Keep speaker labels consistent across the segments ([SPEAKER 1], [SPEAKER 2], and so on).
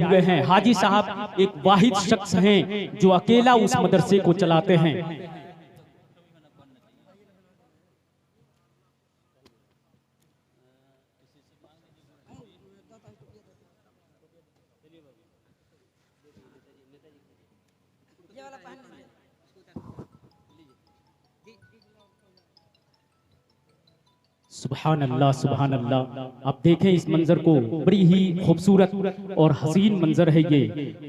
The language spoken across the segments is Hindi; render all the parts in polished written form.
[SPEAKER 1] हुए हैं। हाजी साहब एक वाहिद शख्स हैं जो अकेला उस मदरसे को चलाते हैं। सुभान अल्लाह सुभान अल्लाह। आप देखें इस मंजर को, बड़ी ही खूबसूरत और हसीन मंजर है ये।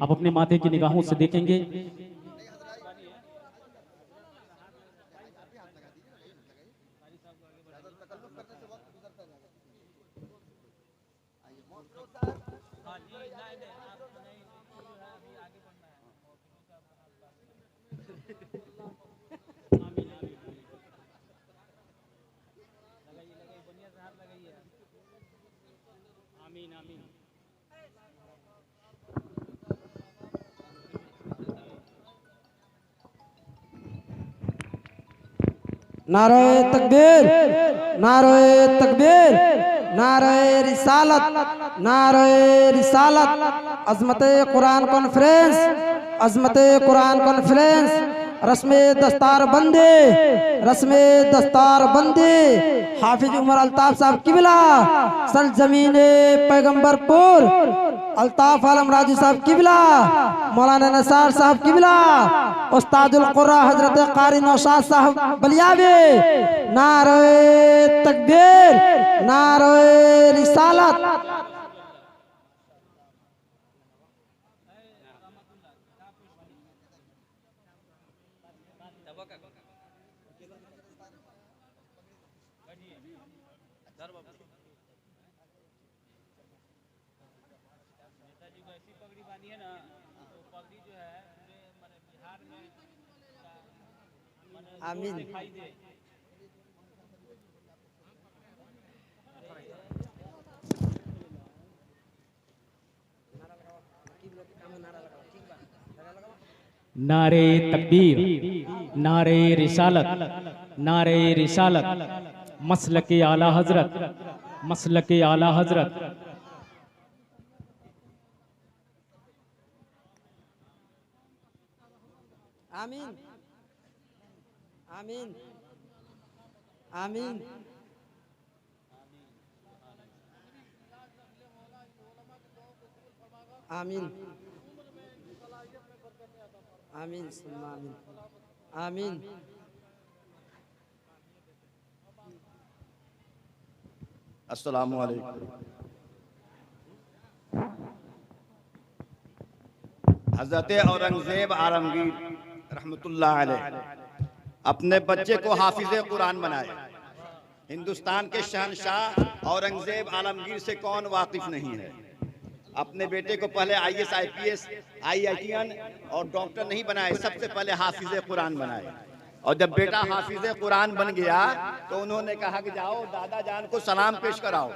[SPEAKER 1] आप अपने माथे की निगाहों से देखेंगे।
[SPEAKER 2] नारे तकबीर, नारे तकबीर, नारे रिसालत, नारे रिसालत। अजमत कुरान कॉन्फ्रेंस, अजमत कुरान कॉन्फ्रेंस। रस्मे दस्तार बंदे, रस्मे दस्तार बंदे। हाफिज उमर अल्ताफ साहब किबला, सल जमीने पैगंबरपुर। अल्ताफ आलम राजू साहब किबला, मौलाना नसार साहब किबला, उस्तादुल कुर्रा हजरत कारी नौशाद साहब बलियाबे। नारे तकबीर, नारे रिसालत। आमीन।
[SPEAKER 1] नारे तकबीर, नारे रिसालत, नारे रिसालत। मसलके आला हजरत, मसलके आला हजरत।
[SPEAKER 2] आमीन, आमीन, आमीन। आमीन, आमीन, आमीन, आमीन।
[SPEAKER 3] अस्सलामु अलैकुम। हज़रत औरंगज़ेब आलमगीर रहमतुल्लाह अलैह अपने बच्चे को हाफिज़े कुरान बनाए। हिंदुस्तान के शहंशाह औरंगज़ेब आलमगीर से कौन वाकिफ नहीं है। अपने बेटे को पहले IAS IPS IITN और डॉक्टर नहीं बनाए, सबसे पहले हाफिज़े कुरान बनाए। और जब बेटा हाफिज़े कुरान बन गया तो उन्होंने कहा कि जाओ दादा जान को सलाम पेश कराओ।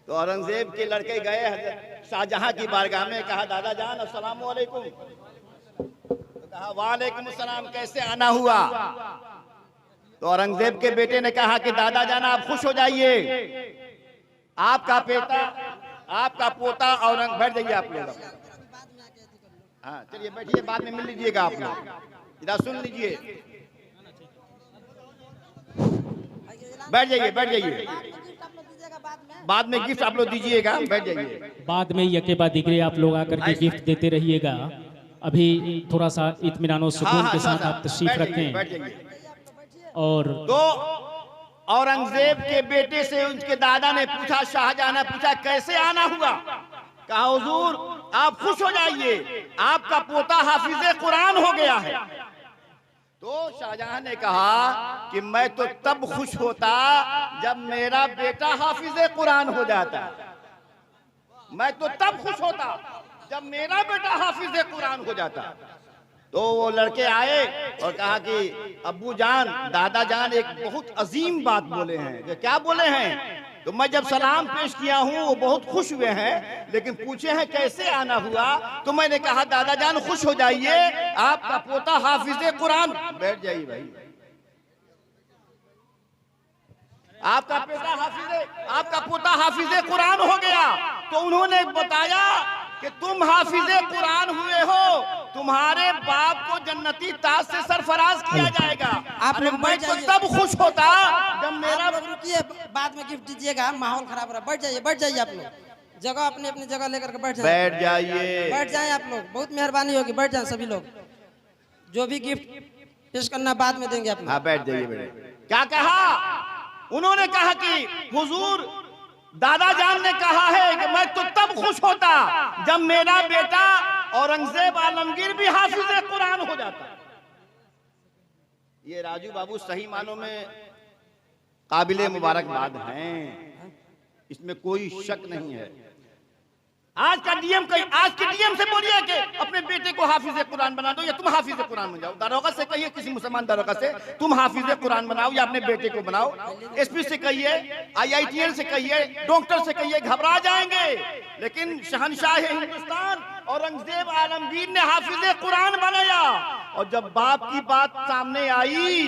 [SPEAKER 3] तो औरंगज़ेब के लड़के गए हज़रत शाहजहां की बारगाह में, कहा दादा जान अस्सलाम वालेकुम। तो कहा वालेकुम सलाम, कैसे आना हुआ। तो औरंगज़ेब के बेटे ने कहा कि दादा जान आप खुश हो जाइए, आपका बेटा, आपका पोता औरंग। बैठ जाइए आप लोग। हाँ चलिए बैठिए, बाद में मिल लीजिएगा आप लोग। इधर सुन लीजिए, बैठ जाइए, बैठ जाइए। बाद में गिफ्ट आप लोग दीजिएगा, बैठ जाइए।
[SPEAKER 1] बाद में यके दिगरे आप लोग आकर के गिफ्ट देते रहिएगा। अभी थोड़ा सा इत्मीनान और सुकून के साथ आप तशरीफ रखें। और
[SPEAKER 3] तो औरंगजेब के बेटे से उनके दादा ने पूछा, शाहजहां ने पूछा कैसे आना हुआ। कहा हुजूर आप खुश हो जाइए, आपका पोता हाफिज़े कुरान हो गया है। तो शाहजहां ने कहा कि मैं तो तब खुश होता जब मेरा बेटा हाफिज़े कुरान हो जाता। मैं तो तब खुश होता जब मेरा बेटा हाफिज़े कुरान हो जाता। तो वो लड़के आए और कहा कि अब्बू जान, दादा जान एक बहुत अजीम बात बोले हैं। कि क्या बोले हैं। तो मैं जब सलाम पेश किया हूँ वो बहुत खुश हुए हैं, लेकिन पूछे हैं कैसे आना हुआ। तो मैंने कहा दादा जान खुश हो जाइए, आपका पोता हाफिज़े कुरान। बैठ जाइए भाई। आपका बेटा आपका पोता हाफिज कुरान हो गया, तो उन्होंने बताया कि तुम हाफिज कुरान हुए हो, तुम्हारे बाप को जन्नती ताज से सरफराज किया जाएगा।
[SPEAKER 2] आप लोग
[SPEAKER 3] मैं
[SPEAKER 2] बैठ
[SPEAKER 3] तो
[SPEAKER 2] जाइए।
[SPEAKER 3] तब खुश होता जब मेरा
[SPEAKER 2] आप लोग रुकिए, बाद में गिफ्ट दीजिएगा, माहौल खराब हो रहा है। बैठ जाइए आप लोग, जगह अपनी अपनी जगह लेकर के बैठ जाए।
[SPEAKER 3] बैठ जाइए,
[SPEAKER 2] बैठ जाए आप लोग, बहुत मेहरबानी होगी, बैठ जाए सभी लोग। जो भी गिफ्ट पेश करना बाद में देंगे आप लोग।
[SPEAKER 3] हाँ बैठ जाइए बेटे। क्या कहा उन्होंने? कहा कि हुजूर दादा जान ने कहा है कि मैं तो तब खुश होता जब मेरा बेटा औरंगजेब आलमगीर भी हाफिज कुरान हो जाता। ये राजू बाबू सही मानों में काबिले मुबारकबाद हैं, इसमें कोई शक नहीं है। आज के डीएम से बोलिए कि अपने बेटे को हाफिज कुरान बना दो, या तुम हाफिज कुरान बन जाओ। दारोगा से कहिए, किसी मुसलमान दारोगा से, तुम हाफिज कुरान बनाओ या अपने बेटे को बनाओ। एसपी से कहिए, IITN से कहिए, डॉक्टर से कहिए, घबरा जाएंगे। लेकिन शहनशाह हिंदुस्तान औरंगजेब आलमगीर ने हाफिज कुरान बनाया, और जब बाप की बात सामने आई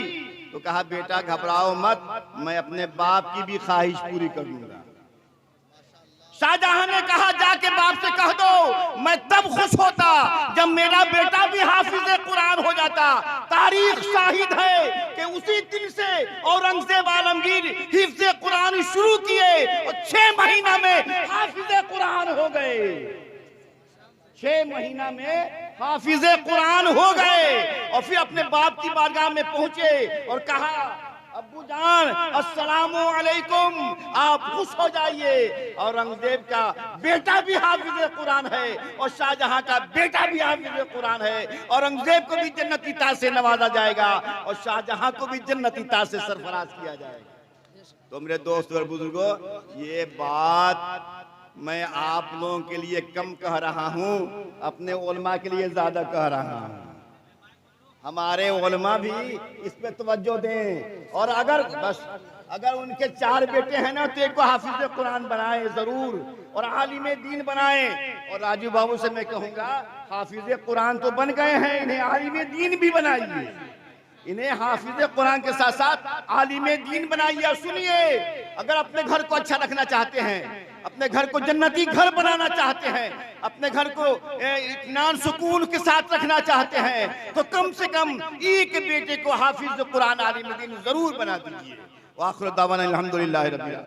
[SPEAKER 3] तो कहा बेटा घबराओ मत, मैं अपने बाप की भी ख्वाहिश पूरी कर लूंगा। शाहजहां ने कहा जाके बाप से कह दो मैं तब खुश होता जब मेरा बेटा भी हाफिज कुरान हो जाता। तारीख शाहिद है कि उसी दिन से औरंगजेब आलमगीर हिफ्ज कुरान शुरू किए और 6 महीना में हाफिज कुरान हो गए। 6 महीना में हाफिज कुरान हो गए, और फिर अपने बाप की बारगाह में पहुंचे और कहा अब्बू जान अस्सलामु अलैकुम, आप खुश हो जाइए। औरंगजेब का बेटा भी हाफिज कुरान है और शाहजहां का बेटा भी हाफिज कुरान है। औरंगजेब को भी जन्नती ताज से नवाजा जाएगा और शाहजहां को भी जन्नती ताज से सरफराज किया जाएगा। तो मेरे दोस्त और बुजुर्गों, ये बात मैं आप लोगों के लिए कम कह रहा हूं, अपने उलमा के लिए ज्यादा कह रहा हूं। हमारे उलमा भी इस पे तवज्जो दें, और अगर उनके 4 बेटे हैं ना तो एक को हाफिज कुरान बनाए जरूर, और आलिम दीन बनाए। और राजू बाबू से मैं कहूंगा हाफिज कुरान तो बन गए हैं, इन्हें आलिम दीन भी बनाइए। इन्हें हाफिज कुरान के साथ साथ आलिम दीन बनाइए। और सुनिए, अगर अपने घर को अच्छा रखना चाहते हैं, अपने घर को जन्नती घर बनाना चाहते हैं, अपने घर को इत्मीनान सुकून के साथ रखना चाहते हैं, तो कम से कम एक बेटे को हाफिज कुरान आलिम दीन जरूर बना दीजिए। वाखिर दावाना अल्हम्दुलिल्लाहि रब्बिल आलमीन।